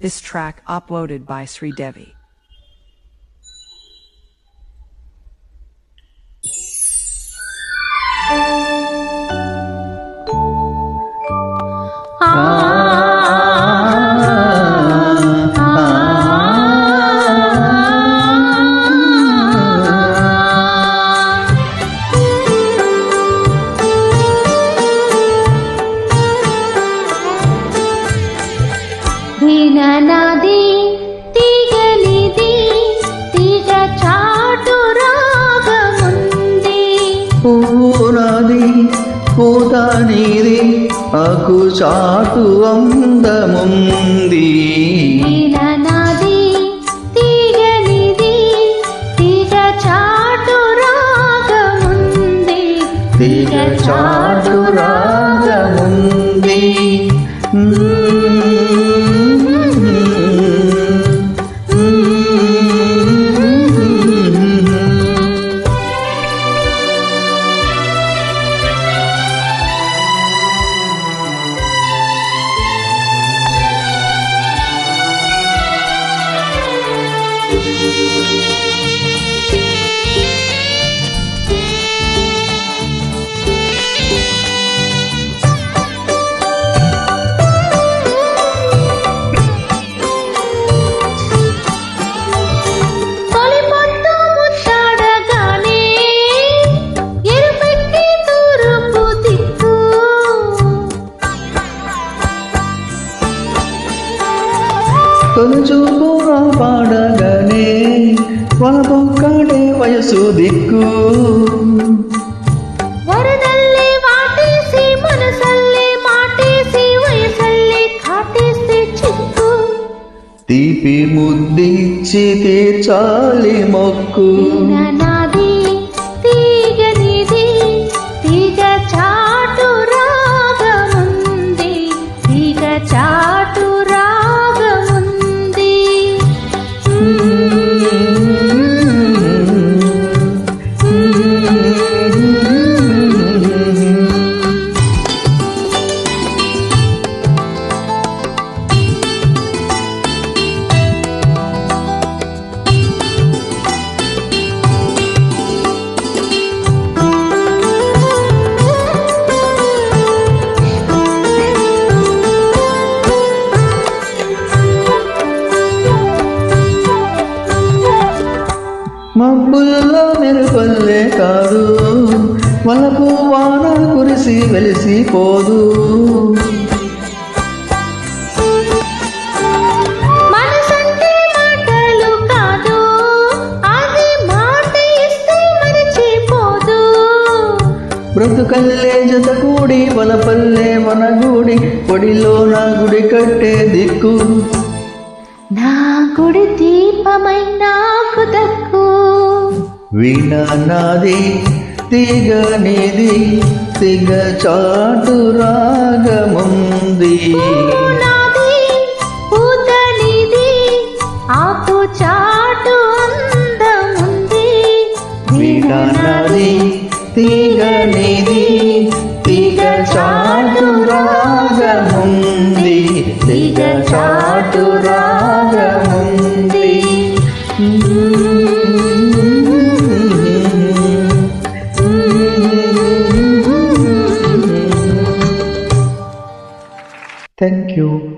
This track uploaded by Sri Devi. నాది తీగనిది తీగ చాటు రాగముంది పువ్వు నాది పూత నీది ఆకు చాటు అందముంది నాది తీగనిది తీగ చాటు రాగముంది తీగ చాటు రాగముంది తొలిచూపు పాడగానే వలపొక్కడే వయసు దిక్కు వరదల్లి వాటేసి మనసల్లి మాటేసి వయసల్లి కాటేసి చిక్కు తీపి ముద్దిచ్చి తీర్చాలి మొక్కు నాది తీగనిది తీగ చాటు రాగముంది తీగ చాటు మబ్బుల్లో మెరుపల్లే కాదు వలపు వాన కురిసి వెలిసిపోదు మనసంటే మాటలు కాదు అది మాట ఇస్తే మరిచిపోదు బ్రతుకల్లే జత కూడి వలపల్లే వనగూడి పొడిలో నా గుడి కట్టే దిక్కు నా గుడి దీపమై నాకు దక్కు వీణ నాది తీగ నీది తీగ చాటు రాగముంది నాది పూత నీది ఆకు చాటు అందముంది వీణ నాది తీగ నీది తీగ చాటు రాగముంది తీగ చాటు రాగముంది Thank you.